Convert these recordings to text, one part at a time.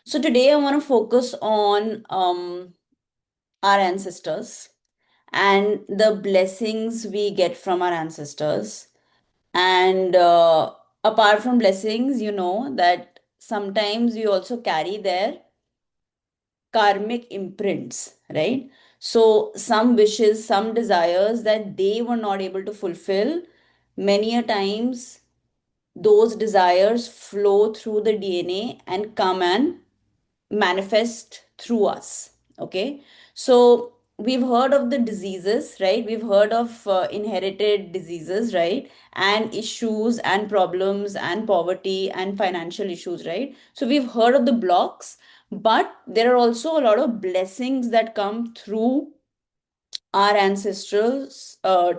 So today I want to focus on our ancestors and the blessings we get from our ancestors. And apart from blessings, you know that sometimes we also carry their karmic imprints, right? So some wishes, some desires that they were not able to fulfill, many a times those desires flow through the DNA and come and manifest through us. Okay, so we've heard of the diseases, right? We've heard of inherited diseases, right? And issues and problems and poverty and financial issues, right? So we've heard of the blocks, but there are also a lot of blessings that come through our ancestrals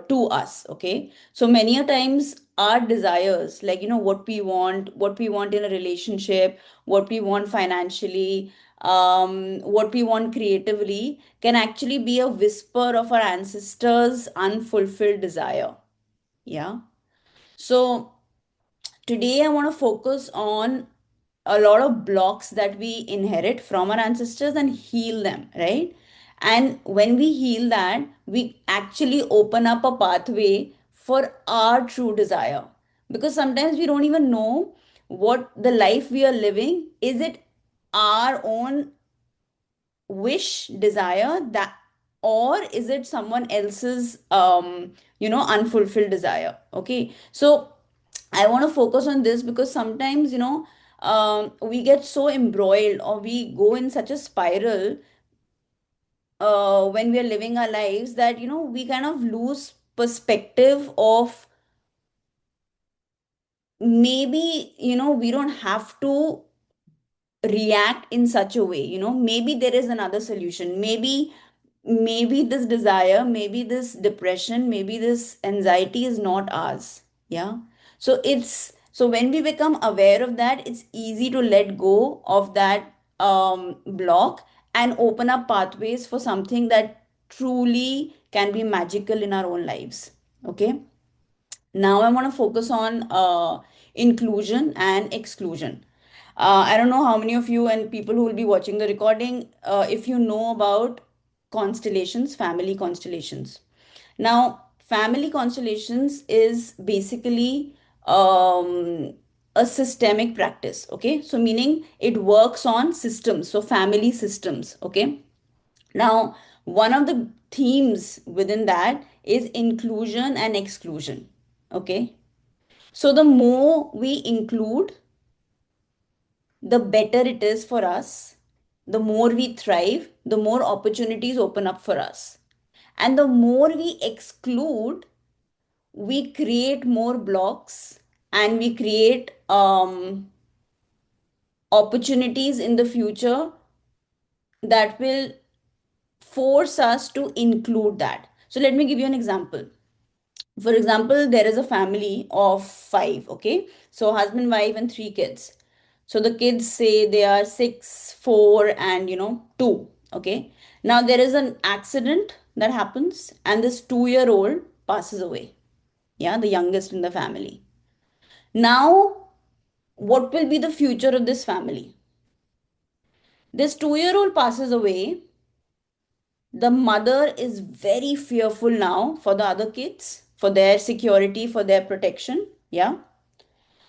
to us. Okay, so many a times our desires, like what we want in a relationship, what we want financially, what we want creatively, can actually be a whisper of our ancestors unfulfilled desire. Yeah. So today I want to focus on a lot of blocks that we inherit from our ancestors and heal them, right? And when we heal that, we actually open up a pathway for our true desire. Because sometimes we don't even know what the life we are living is. It our own wish, desire, that, or is it someone else's unfulfilled desire? Okay, so I want to focus on this because sometimes, we get so embroiled, or we go in such a spiral when we are living our lives, that we kind of lose perspective of, maybe we don't have to react in such a way. Maybe there is another solution. Maybe this desire, maybe this depression, maybe this anxiety is not ours. Yeah. So when we become aware of that, it's easy to let go of that block and open up pathways for something that truly can be magical in our own lives. Okay. Now I want to focus on inclusion and exclusion. I don't know how many of you and people who will be watching the recording, if you know about constellations, family constellations. Now, family constellations is basically a systemic practice. Okay, so meaning it works on systems, so family systems. Okay, now one of the themes within that is inclusion and exclusion. Okay, so the more we include, the better it is for us. The more we thrive, the more opportunities open up for us. And the more we exclude, we create more blocks, and we create opportunities in the future that will force us to include that. So let me give you an example. For example, there is a family of five. Okay, so husband, wife, and three kids. So the kids say they are 6, 4, and 2. Okay, now there is an accident that happens, and this 2-year-old passes away. Yeah, the youngest in the family. Now, what will be the future of this family? This 2-year-old passes away. The mother is very fearful now for the other kids, for their security, for their protection. Yeah.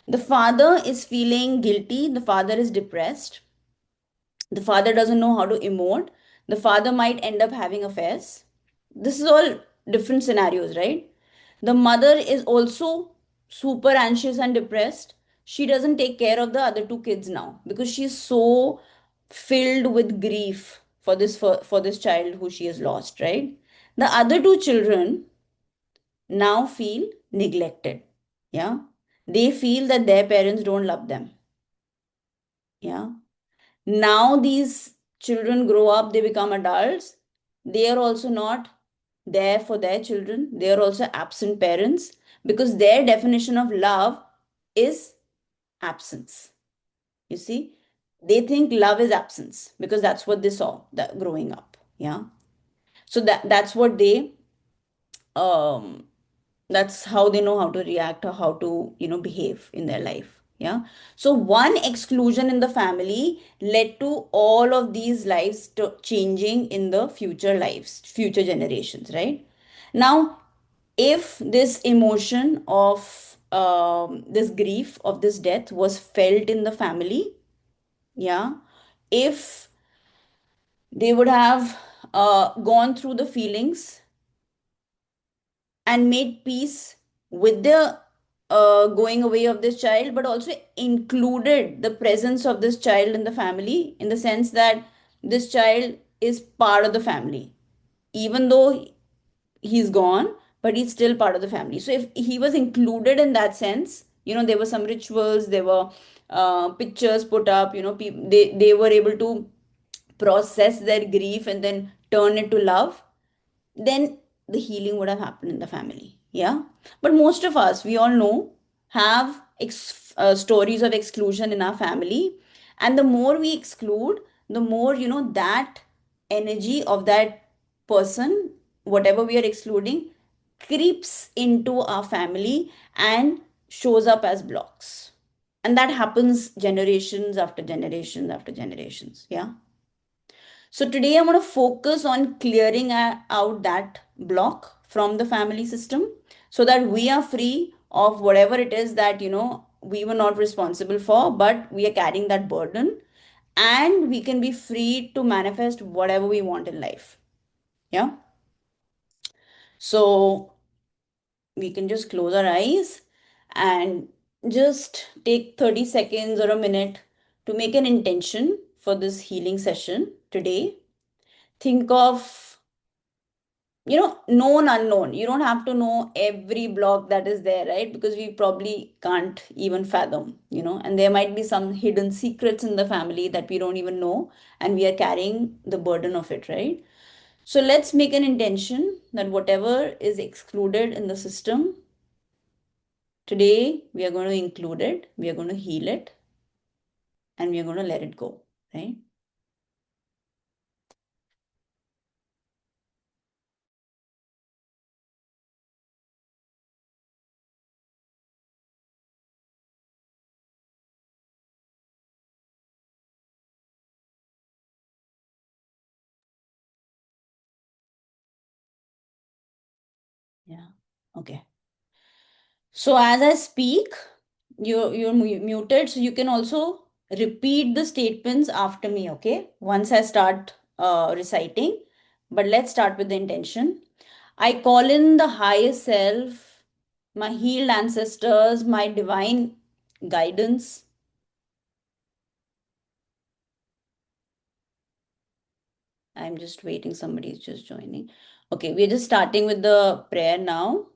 The father is feeling guilty. The father is depressed. The father doesn't know how to emote. The father might end up having affairs. This is all different scenarios, right? The mother is also super anxious and depressed. She doesn't take care of the other two kids now because she's so filled with grief for this child who she has lost, right? The other two children now feel neglected. Yeah. They feel that their parents don't love them. Yeah. Now these children grow up, they become adults. They are also not there for their children. They are also absent parents because their definition of love is absence. You see, they think love is absence because that's what they saw that growing up. Yeah. So that's what they um that's how they know how to react or how to behave in their life. Yeah. So one exclusion in the family led to all of these lives changing in the future lives, future generations, right? Now, if this emotion of this grief of this death was felt in the family, yeah, if they would have gone through the feelings and made peace with the going away of this child, but also included the presence of this child in the family, in the sense that this child is part of the family, even though he's gone, but he's still part of the family. So if he was included in that sense, there were some rituals, there were pictures put up, they were able to process their grief and then turn it to love, then the healing would have happened in the family. Yeah. But most of us, we all know, have stories of exclusion in our family. And the more we exclude, the more, that energy of that person, whatever we are excluding, creeps into our family and shows up as blocks. And that happens generations after generations after generations. Yeah. So today I'm going to focus on clearing out that block from the family system so that we are free of whatever it is that, we were not responsible for, but we are carrying that burden, and we can be free to manifest whatever we want in life. Yeah. So we can just close our eyes and just take 30 seconds or a minute to make an intention for this healing session today. Think of, known unknown. You don't have to know every block that is there, right? Because we probably can't even fathom, and there might be some hidden secrets in the family that we don't even know, and we are carrying the burden of it, right? So let's make an intention that whatever is excluded in the system, today we are going to include it, we are going to heal it, and we are going to let it go, right? Yeah. Okay. So as I speak, you're muted, so you can also repeat the statements after me, okay? Once I start reciting, but let's start with the intention. I call in the higher self, my healed ancestors, my divine guidance. I'm just waiting, somebody's just joining. Okay, we're just starting with the prayer now.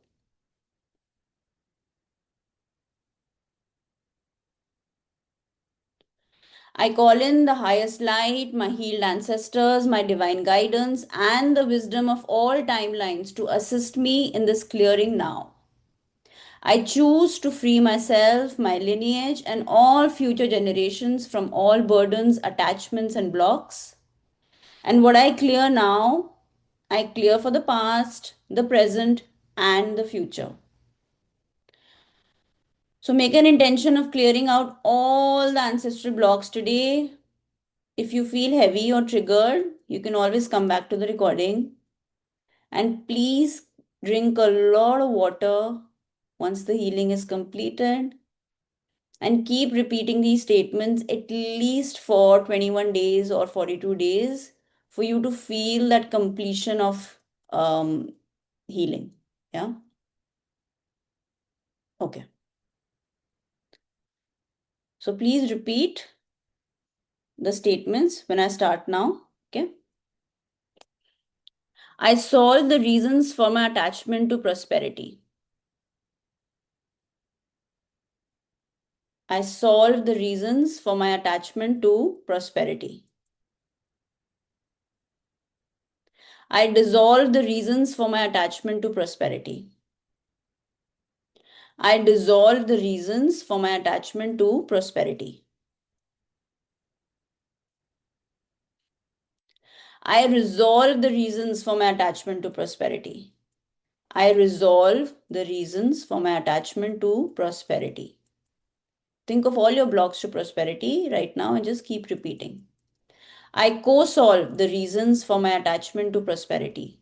I call in the highest light, my healed ancestors, my divine guidance, and the wisdom of all timelines to assist me in this clearing now. I choose to free myself, my lineage, and all future generations from all burdens, attachments, and blocks. And what I clear now, I clear for the past, the present, and the future. So make an intention of clearing out all the ancestral blocks today. If you feel heavy or triggered, you can always come back to the recording. And please drink a lot of water once the healing is completed. And keep repeating these statements at least for 21 days or 42 days for you to feel that completion of healing. Yeah. Okay. So please repeat the statements when I start now. Okay. I solve the reasons for my attachment to prosperity. I solve the reasons for my attachment to prosperity. I dissolve the reasons for my attachment to prosperity. I dissolve the reasons for my attachment to prosperity. I resolve the reasons for my attachment to prosperity. I resolve the reasons for my attachment to prosperity. Think of all your blocks to prosperity right now and just keep repeating. I co-solve the reasons for my attachment to prosperity.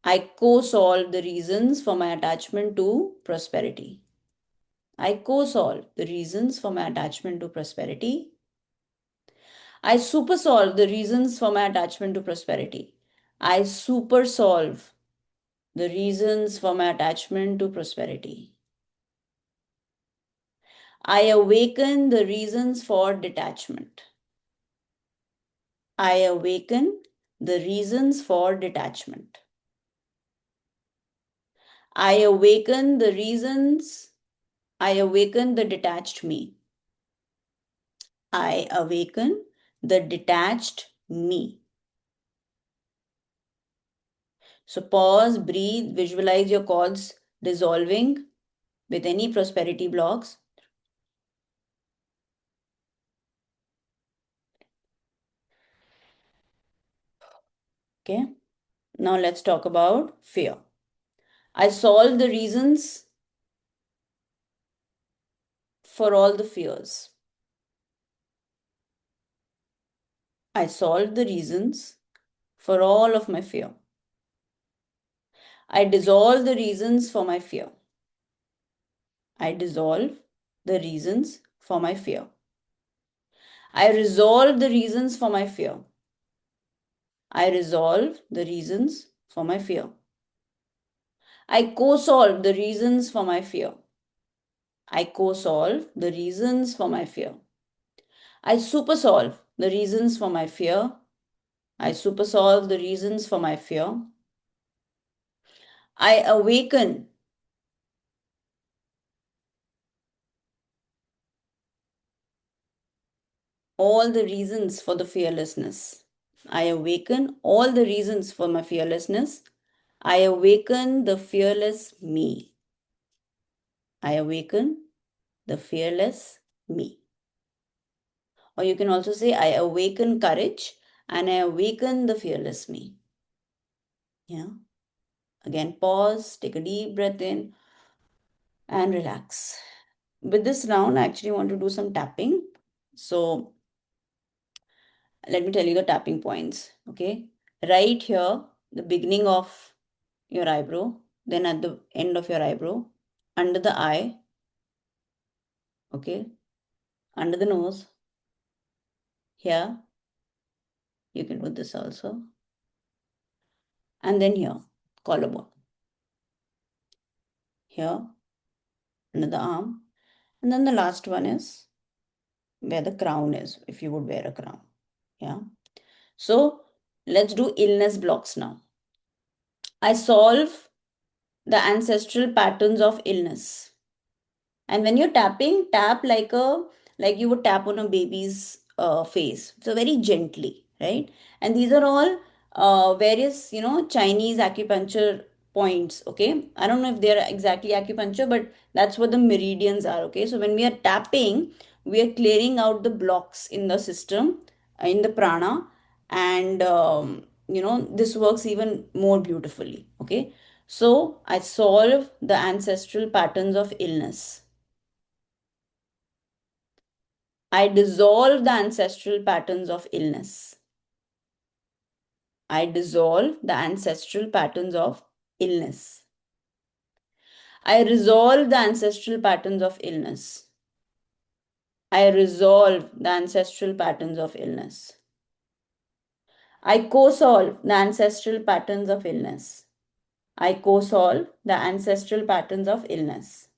I co-solve the reasons for my attachment to prosperity. I co-solve the reasons for my attachment to prosperity. I super solve the reasons for my attachment to prosperity. I super solve the reasons for my attachment to prosperity. I awaken the reasons for detachment. I awaken the reasons for detachment. I awaken the reasons, I awaken the detached me. I awaken the detached me. So pause, breathe, visualize your cords dissolving with any prosperity blocks. Okay. Now let's talk about fear. I solve the reasons for all the fears. I solve the reasons for all of my fear. I dissolve the reasons for my fear. I dissolve the reasons for my fear. I resolve the reasons for my fear. I resolve the reasons for my fear. I co-solve the reasons for my fear. I co-solve the reasons for my fear. I super solve the reasons for my fear. I super solve the reasons for my fear. I awaken all the reasons for the fearlessness. I awaken all the reasons for my fearlessness. I awaken the fearless me. I awaken the fearless me. Or you can also say, I awaken courage and I awaken the fearless me. Yeah. Again, pause, take a deep breath in and relax. With this round, I actually want to do some tapping. So let me tell you the tapping points. Okay. Right here, the beginning of your eyebrow, then at the end of your eyebrow, under the eye, okay, under the nose, here, you can do this also, and then here, collarbone, here, under the arm, and then the last one is where the crown is, if you would wear a crown. Yeah. So let's do illness blocks now. I solve the ancestral patterns of illness. And when you're tapping, tap like you would tap on a baby's face. So very gently, right? And these are all various, Chinese acupuncture points. Okay, I don't know if they're exactly acupuncture, but that's what the meridians are. Okay, so when we are tapping, we are clearing out the blocks in the system, in the prana, and this works even more beautifully. Okay, so I solve the ancestral patterns of illness. I dissolve the ancestral patterns of illness. I dissolve the ancestral patterns of illness. I resolve the ancestral patterns of illness. I resolve the ancestral patterns of illness. I co-solve the ancestral patterns of illness. I co-solve the ancestral patterns of illness.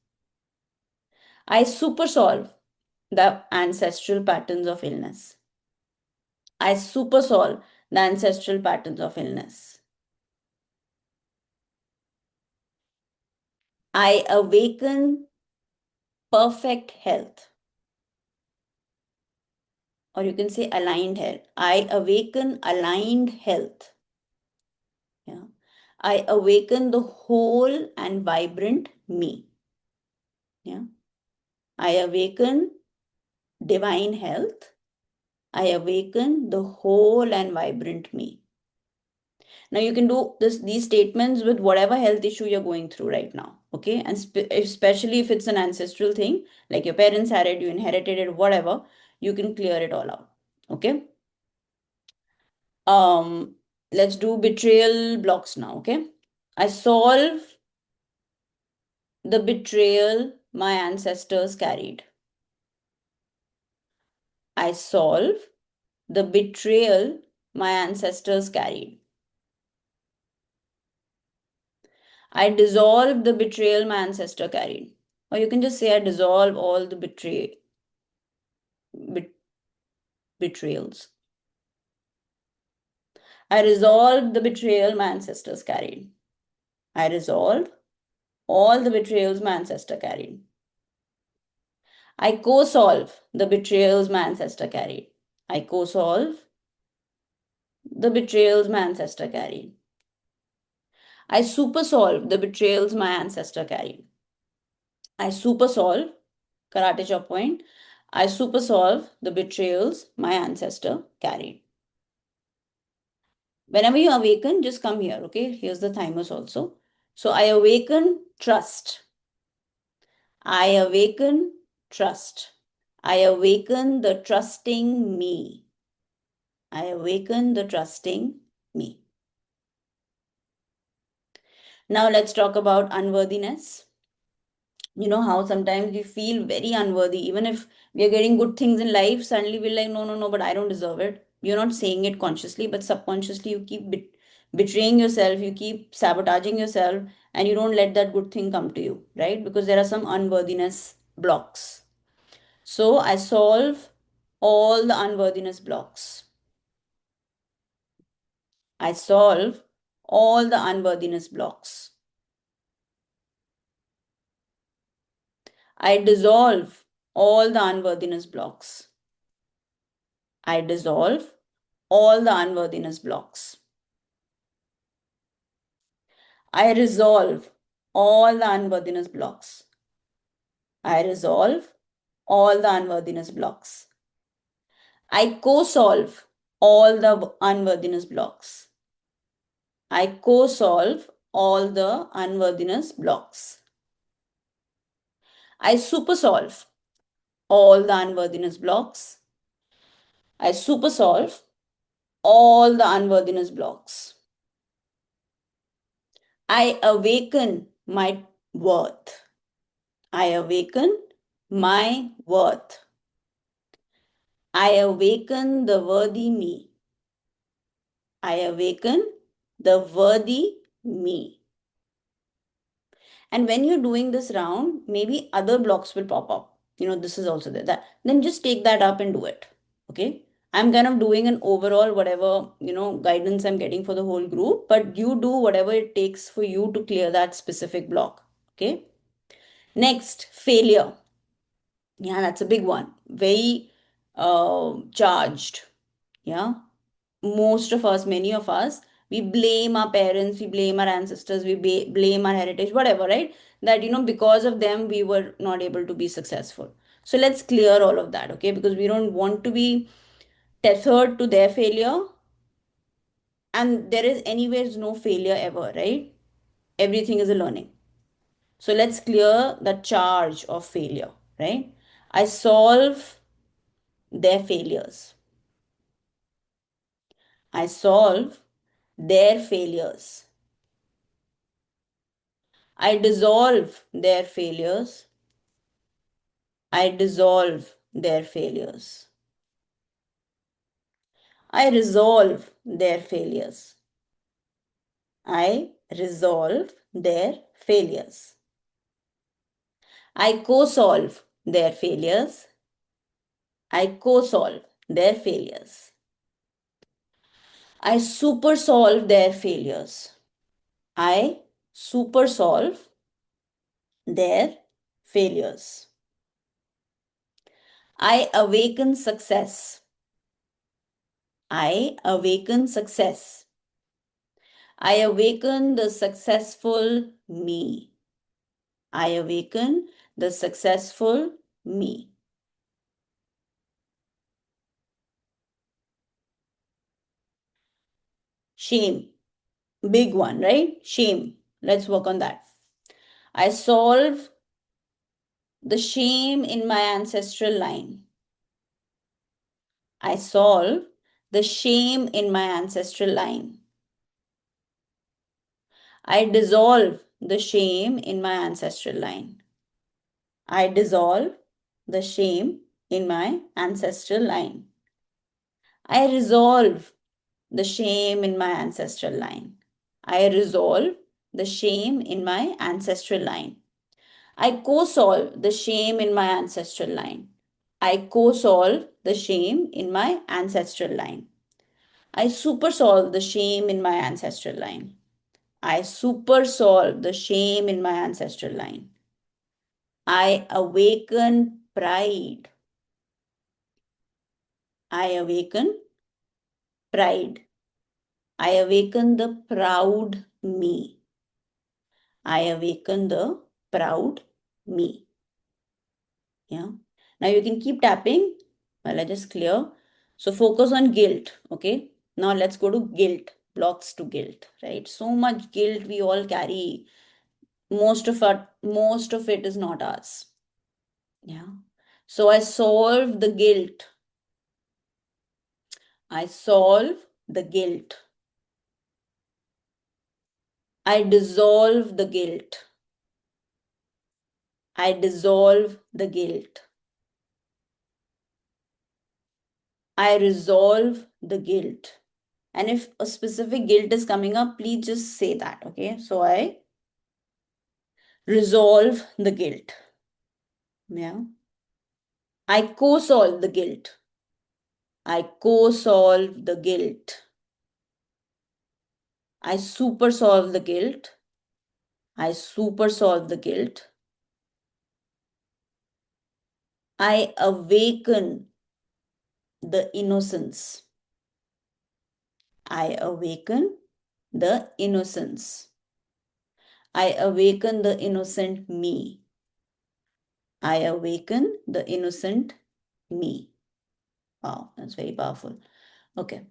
I super solve the ancestral patterns of illness. I super solve the ancestral patterns of illness. I awaken perfect health, or you can say aligned health. I awaken aligned health. Yeah. I awaken the whole and vibrant me. Yeah. I awaken divine health. I awaken the whole and vibrant me. Now you can do these statements with whatever health issue you're going through right now. Okay, and especially if it's an ancestral thing, like your parents had it, you inherited it, whatever, you can clear it all out. Okay. Um, let's do betrayal blocks now. Okay. I solve the betrayal my ancestors carried. I solve the betrayal my ancestors carried. I dissolve the betrayal my ancestor carried. Or you can just say I dissolve all the bet- betrayals. I resolve the betrayal my ancestors carried. I resolve all the betrayals my ancestor carried. I co-solve the betrayals my ancestor carried. I co-solve the betrayals my ancestor carried. I super solve the betrayals my ancestor carried. I super solve, karate chop point. I super solve the betrayals my ancestor carried. Whenever you awaken, just come here, okay? Here's the timers also. So I awaken trust. I awaken trust. I awaken the trusting me. I awaken the trusting me. Now let's talk about unworthiness. You know how sometimes we feel very unworthy, even if we are getting good things in life, suddenly we're like, no, no, no, but I don't deserve it. You're not saying it consciously, but subconsciously you keep betraying yourself, you keep sabotaging yourself, and you don't let that good thing come to you, right? Because there are some unworthiness blocks. So I solve all the unworthiness blocks. I solve all the unworthiness blocks. I dissolve all the unworthiness blocks. I dissolve all the unworthiness blocks. I resolve all the unworthiness blocks. I resolve all the unworthiness blocks. I co-solve all the unworthiness blocks. I co-solve all the unworthiness blocks. I super solve all the unworthiness blocks. I super solve all the unworthiness blocks. I awaken my worth. I awaken my worth. I awaken the worthy me. I awaken the worthy me. And when you're doing this round, maybe other blocks will pop up. You know, this is also there. That then just take that up and do it. Okay. I'm kind of doing an overall whatever, guidance I'm getting for the whole group, but you do whatever it takes for you to clear that specific block. Okay. Next, failure. Yeah, that's a big one. Very charged. Yeah. Most of us, many of us, we blame our parents, we blame our ancestors, we blame our heritage, whatever, right? That, because of them, we were not able to be successful. So let's clear all of that, okay? Because we don't want to be tethered to their failure. And there is, anyways, no failure ever, right? Everything is a learning. So let's clear the charge of failure, right? I solve their failures. I solve their failures. I dissolve their failures. I dissolve their failures. I resolve their failures. I resolve their failures. I co solve their failures. I co solve their failures. I super solve their failures. I super solve their failures. I awaken success. I awaken success. I awaken the successful me. I awaken the successful me. Shame. Big one, right? Shame. Let's work on that. I solve the shame in my ancestral line. I solve the shame in my ancestral line. I dissolve the shame in my ancestral line. I dissolve the shame in my ancestral line. I resolve the shame in my ancestral line. I resolve the shame in my ancestral line. I co solve the shame in my ancestral line. I co solve the shame in my ancestral line. I super solve the shame in my ancestral line. I super solve the shame in my ancestral line. I awaken pride. I awaken pride. I awaken the proud me. I awaken the proud me. Yeah. Now you can keep tapping while I just clear. So focus on guilt. Okay. Now let's go to guilt. Blocks to guilt. Right. So much guilt we all carry. Most of it is not ours. Yeah. So I solve the guilt. I solve the guilt. I dissolve the guilt. I dissolve the guilt. I resolve the guilt. And if a specific guilt is coming up, please just say that. Okay. So I resolve the guilt. Yeah. I co solve the guilt. I co solve the guilt. I super solve the guilt. I super solve the guilt. I awaken the innocence. I awaken the innocence. I awaken the innocent me. I awaken the innocent me. Wow, that's very powerful. Okay,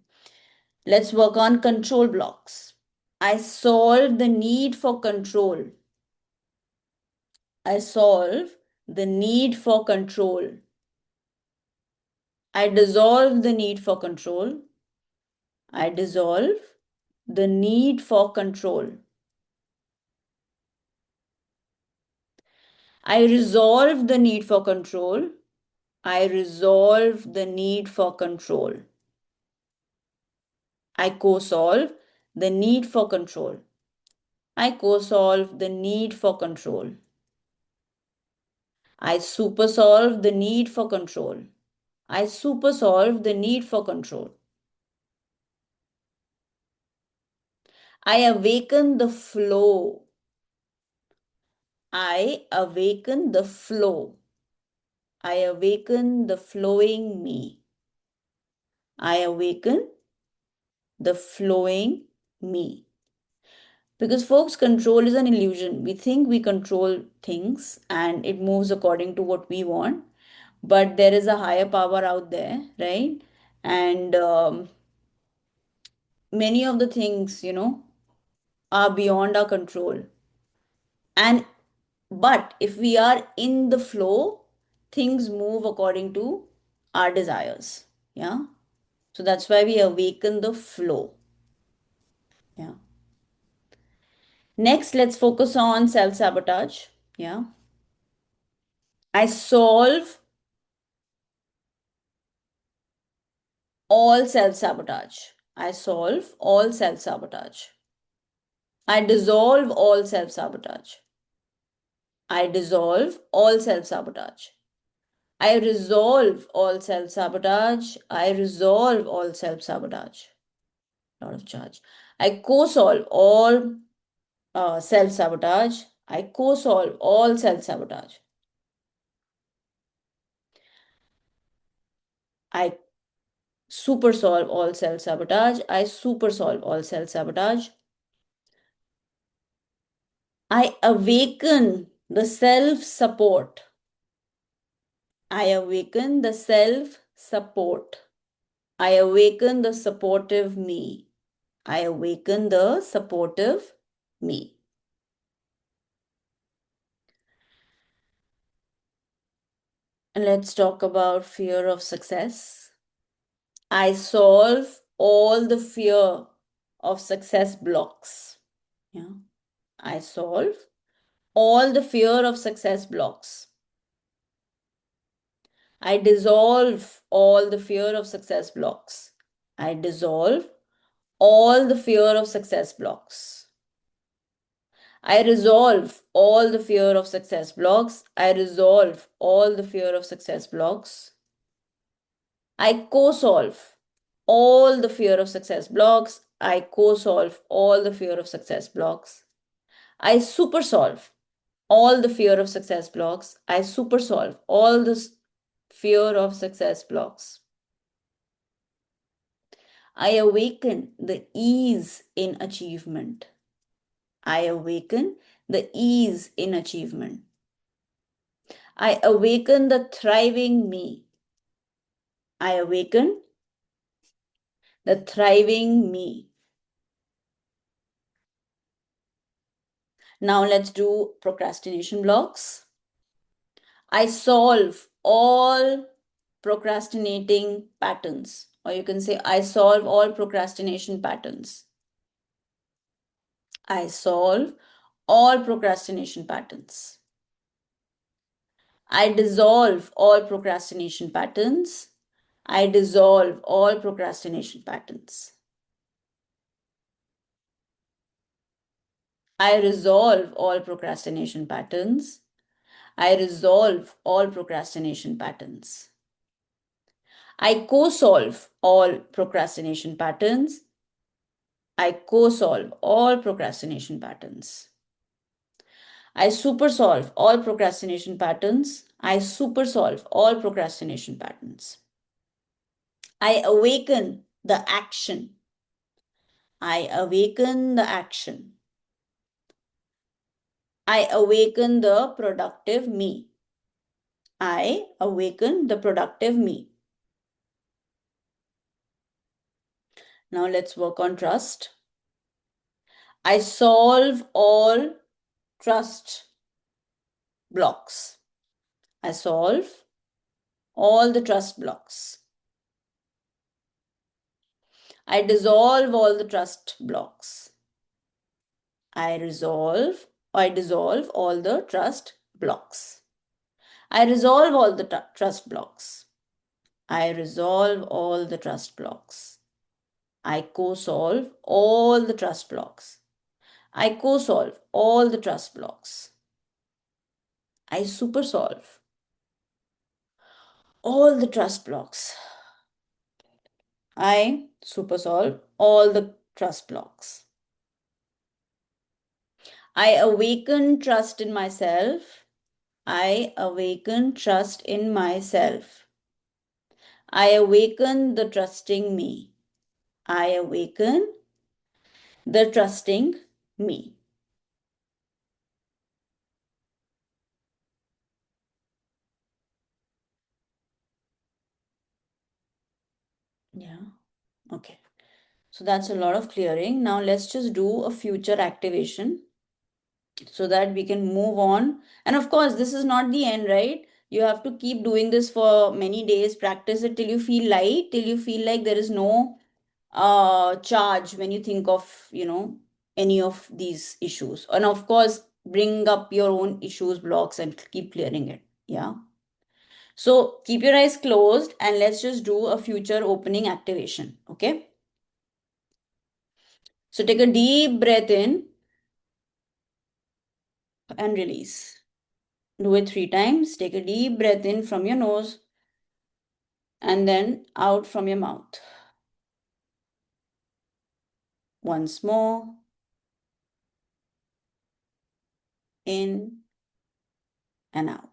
let's work on control blocks. I solve the need for control. I solve the need for control. I dissolve the need for control. I dissolve the need for control. I resolve the need for control. I resolve the need for control. I co solve the need for control. I co solve the need for control. I super solve the need for control. I super solve the need for control. I awaken the flow. I awaken the flow. I awaken the flowing me. I awaken the flowing me. Because, folks, control is an illusion. We think we control things and it moves according to what we want, but there is a higher power out there, right? And many of the things, are beyond our control. And but if we are in the flow, things move according to our desires. Yeah. So that's why we awaken the flow. Yeah. Next, let's focus on self sabotage. Yeah. I solve all self sabotage. I solve all self sabotage. I dissolve all self sabotage. I dissolve all self sabotage. I resolve all self sabotage. I resolve all self sabotage. Lot of charge. I co solve all self sabotage. I co solve all self sabotage. I super solve all self sabotage. I super solve all self sabotage. I awaken the self support. I awaken the self support. I awaken the supportive me. I awaken the supportive me. Let's talk about fear of success. I solve all the fear of success blocks. Yeah. I solve all the fear of success blocks. I dissolve all the fear of success blocks. I dissolve all the fear of success blocks. I resolve all the fear of success blocks. I resolve all the fear of success blocks. I co-solve all the fear of success blocks. I co-solve all the fear of success blocks. I super solve all the fear of success blocks. I super solve all the fear of success blocks. I awaken the ease in achievement. I awaken the ease in achievement. I awaken the thriving me. I awaken the thriving me. Now let's do procrastination blocks. I solve all procrastinating patterns, or you can say, I solve all procrastination patterns. I solve all procrastination patterns. I dissolve all procrastination patterns. I dissolve all procrastination patterns. I resolve all procrastination patterns. I resolve all procrastination patterns. I co-solve all procrastination patterns. I co-solve all procrastination patterns. I super solve all procrastination patterns. I super solve all procrastination patterns. I awaken the action. I awaken the action. I awaken the productive me. I awaken the productive me. Now let's work on trust. I solve all trust blocks. I solve all the trust blocks. I dissolve all the trust blocks. I dissolve all the trust blocks. I resolve all the trust blocks. I resolve all the trust blocks. I co-solve all the trust blocks. I co-solve all the trust blocks. I super solve all the trust blocks. I super solve all the trust blocks. I awaken trust in myself. I awaken trust in myself. I awaken the trusting me. I awaken the trusting me. Yeah. Okay. So that's a lot of clearing. Now let's just do a future activation so that we can move on. And of course, this is not the end, right? You have to keep doing this for many days, practice it till you feel light, till you feel like there is no charge when you think of, any of these issues. And of course, bring up your own issues, blocks, and keep clearing it. Yeah. So keep your eyes closed and let's just do a future opening activation. Okay. So take a deep breath in and release. Do it 3 times. Take a deep breath in from your nose and then out from your mouth. Once more. In and out.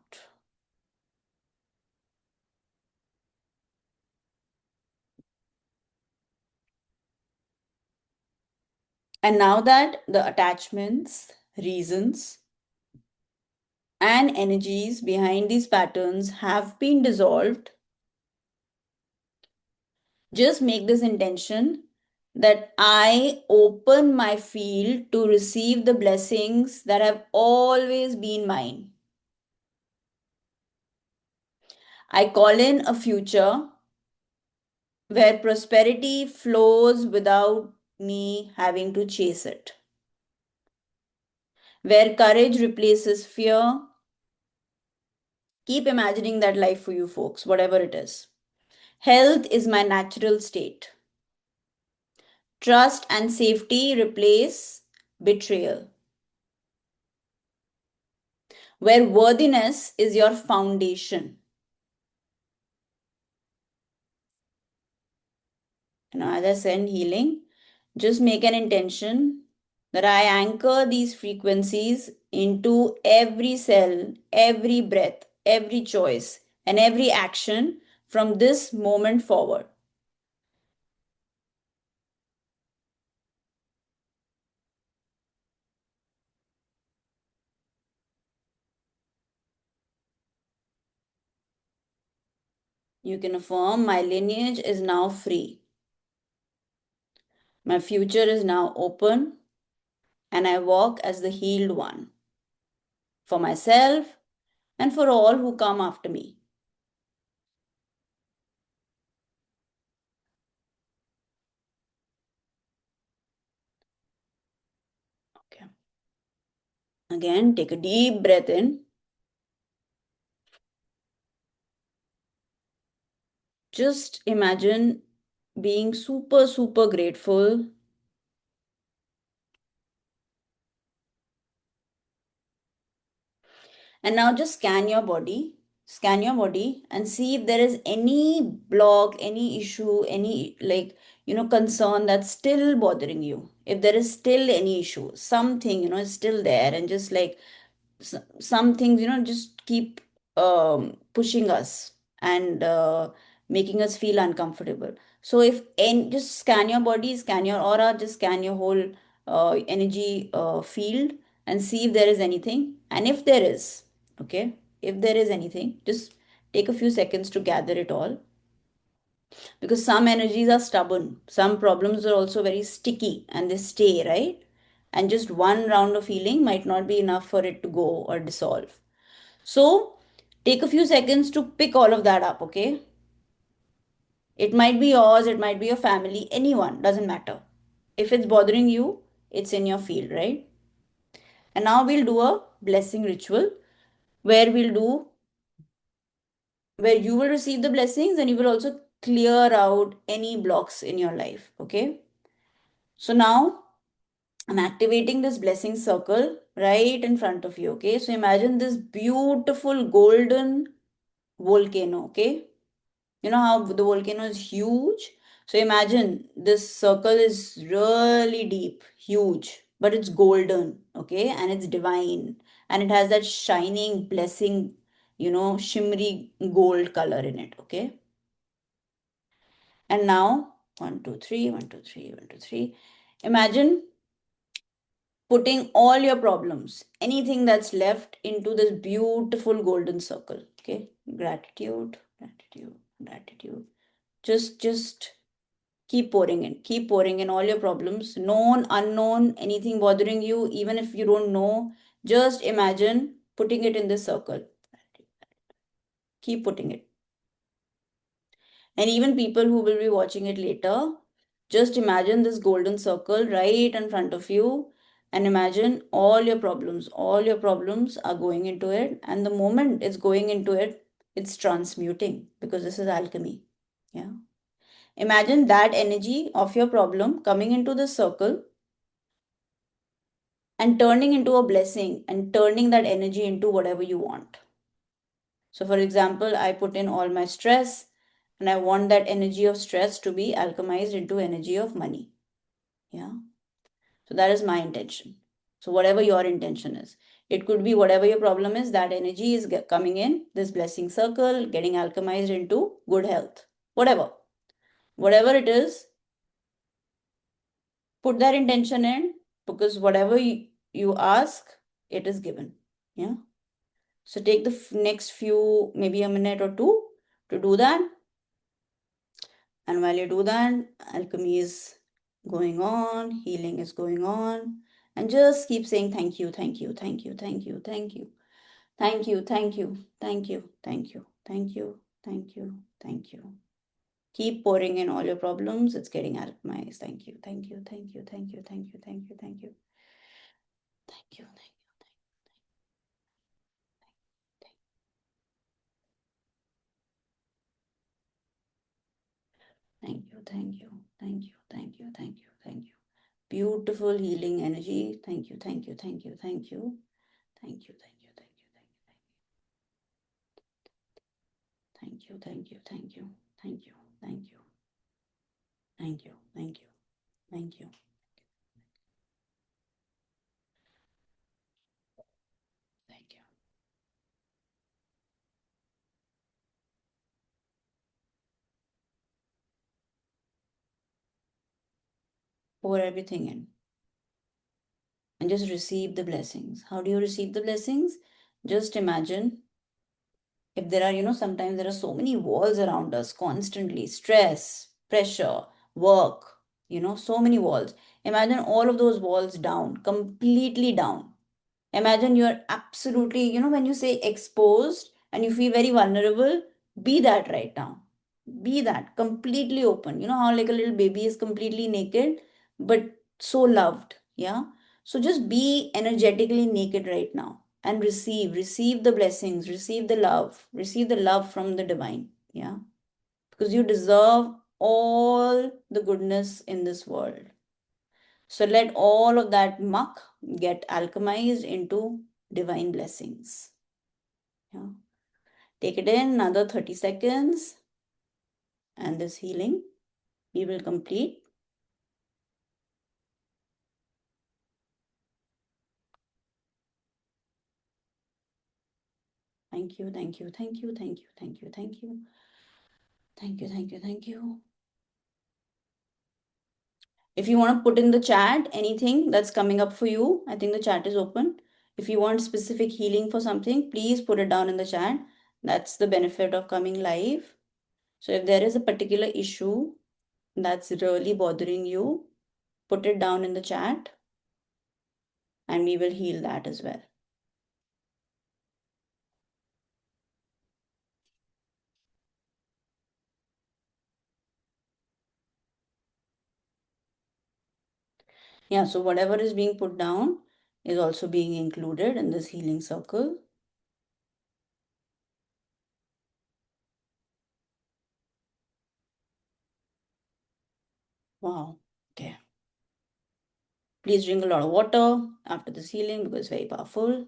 And now that the attachments, reasons, and energies behind these patterns have been dissolved, just make this intention that I open my field to receive the blessings that have always been mine. I call in a future where prosperity flows without me having to chase it, where courage replaces fear. Keep imagining that life for you folks, whatever it is. Health is my natural state. Trust and safety replace betrayal, where worthiness is your foundation. As I said, healing, just make an intention that I anchor these frequencies into every cell, every breath, every choice, and every action from this moment forward. You can affirm my lineage is now free. My future is now open, and I walk as the healed one for myself and for all who come after me. Okay. Again, take a deep breath in. Just imagine being super, super grateful. And now just scan your body and see if there is any block, any issue, any concern that's still bothering you. If there is still any issue, something, is still there, and just like some things, just keep pushing us and making us feel uncomfortable. So if and just scan your body, scan your aura, just scan your whole energy field and see if there is anything. And if there is, okay, if there is anything, just take a few seconds to gather it all, because some energies are stubborn, some problems are also very sticky and they stay, right? And just one round of healing might not be enough for it to go or dissolve. So take a few seconds to pick all of that up, okay? It might be yours, it might be your family, anyone, doesn't matter. If it's bothering you, it's in your field, right? And now we'll do a blessing ritual where we'll do where you will receive the blessings and you will also clear out any blocks in your life, okay? So now I'm activating this blessing circle right in front of you, okay? So imagine this beautiful golden volcano, okay? You know how the volcano is huge? So imagine this circle is really deep, huge, but it's golden, okay? And it's divine. And it has that shining blessing, shimmery gold color in it, okay? And now, one, two, three, one, two, three, one, two, three. Imagine putting all your problems, anything that's left, into this beautiful golden circle, okay? Gratitude, gratitude, gratitude. Just keep pouring in all your problems, known, unknown, anything bothering you, even if you don't know, just imagine putting it in this circle. Keep putting it. And even people who will be watching it later, just imagine this golden circle right in front of you and imagine all your problems are going into it. And the moment it's going into it, it's transmuting, because this is alchemy. Yeah. Imagine that energy of your problem coming into the circle and turning into a blessing and turning that energy into whatever you want. So, for example, I put in all my stress and I want that energy of stress to be alchemized into energy of money. Yeah. So, that is my intention. So, whatever your intention is, it could be whatever your problem is, that energy is coming in this blessing circle, getting alchemized into good health, whatever. Whatever it is, put that intention in, because whatever you ask, it is given. Yeah. So take the next few, maybe a minute or two to do that. And while you do that, alchemy is going on, healing is going on. And just keep saying thank you, thank you, thank you, thank you, thank you, thank you, thank you, thank you, thank you, thank you. Thank you. Thank you. Keep pouring in all your problems. It's getting alchemized. Thank you. Thank you. Thank you. Thank you. Thank you. Thank you. Thank you. Thank you. Thank you. Thank you. Thank you. Thank you. Thank you. Thank you. Beautiful healing energy. Thank you. Thank you. Thank you. Thank you. Thank you. Thank you. Thank you. Thank you. Thank you. Thank you. Thank you. Thank you. Thank you. Thank you. Thank you. Pour everything in and just receive the blessings. How do you receive the blessings? Just imagine if there are, sometimes there are so many walls around us constantly, stress, pressure, work, so many walls. Imagine all of those walls down, completely down. Imagine you're absolutely, when you say exposed and you feel very vulnerable, be that right now. Be that completely open. You know how like a little baby is completely naked, but so loved. Yeah. So just be energetically naked right now and receive the blessings, receive the love from the divine. Yeah. Because you deserve all the goodness in this world. So let all of that muck get alchemized into divine blessings. Yeah. Take it in another 30 seconds, and this healing we will complete. Thank you, thank you, thank you, thank you, thank you, thank you. Thank you, thank you, thank you. If you want to put in the chat anything that's coming up for you, I think the chat is open. If you want specific healing for something, please put it down in the chat. That's the benefit of coming live. So if there is a particular issue that's really bothering you, put it down in the chat and we will heal that as well. Yeah, so whatever is being put down is also being included in this healing circle. Wow. Okay. Please drink a lot of water after this healing because it's very powerful.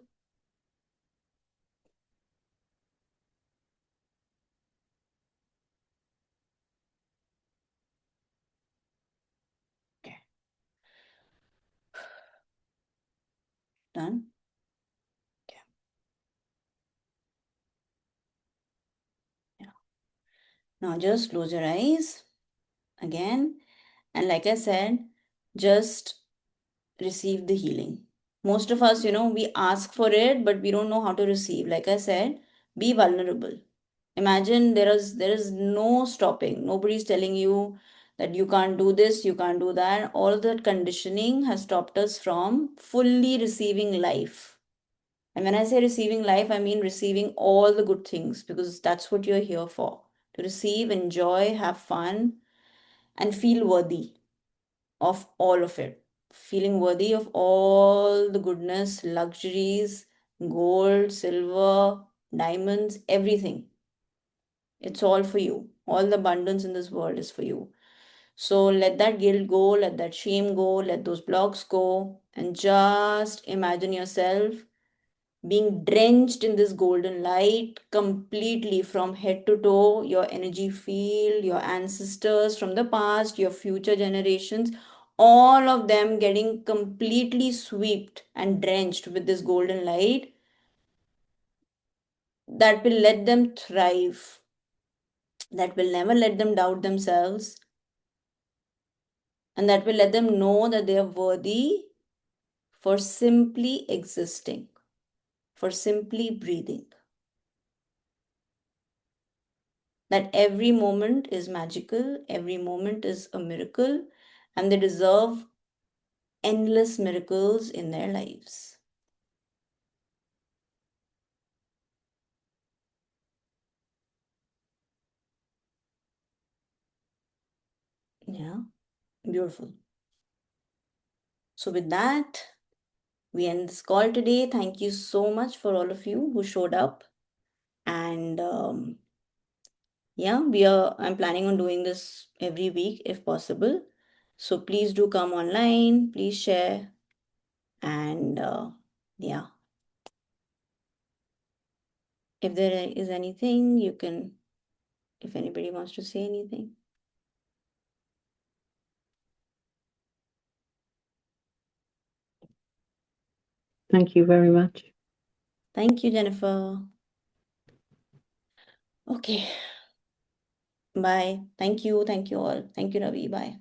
Okay. Done. Okay. Yeah. Now just close your eyes again. And like I said, just receive the healing. Most of us, we ask for it, but we don't know how to receive. Like I said, be vulnerable. Imagine there is no stopping. Nobody's telling you that you can't do this, you can't do that. All that conditioning has stopped us from fully receiving life. And when I say receiving life, I mean receiving all the good things because that's what you're here for. To receive, enjoy, have fun, and feel worthy of all of it. Feeling worthy of all the goodness, luxuries, gold, silver, diamonds, everything. It's all for you. All the abundance in this world is for you. So let that guilt go, let that shame go, let those blocks go, and just imagine yourself being drenched in this golden light completely from head to toe, your energy field, your ancestors from the past, your future generations, all of them getting completely swept and drenched with this golden light that will let them thrive, that will never let them doubt themselves, and that will let them know that they are worthy for simply existing, for simply breathing. That every moment is magical, every moment is a miracle, and they deserve endless miracles in their lives. Yeah, beautiful. So, with that, we end this call today. Thank you so much for all of you who showed up. And yeah, I'm planning on doing this every week if possible. So, please do come online, please share. And yeah, if there is anything, you can, if anybody wants to say anything. Thank you very much. Thank you, Jennifer. Okay. Bye. Thank you. Thank you all. Thank you, Ravi. Bye.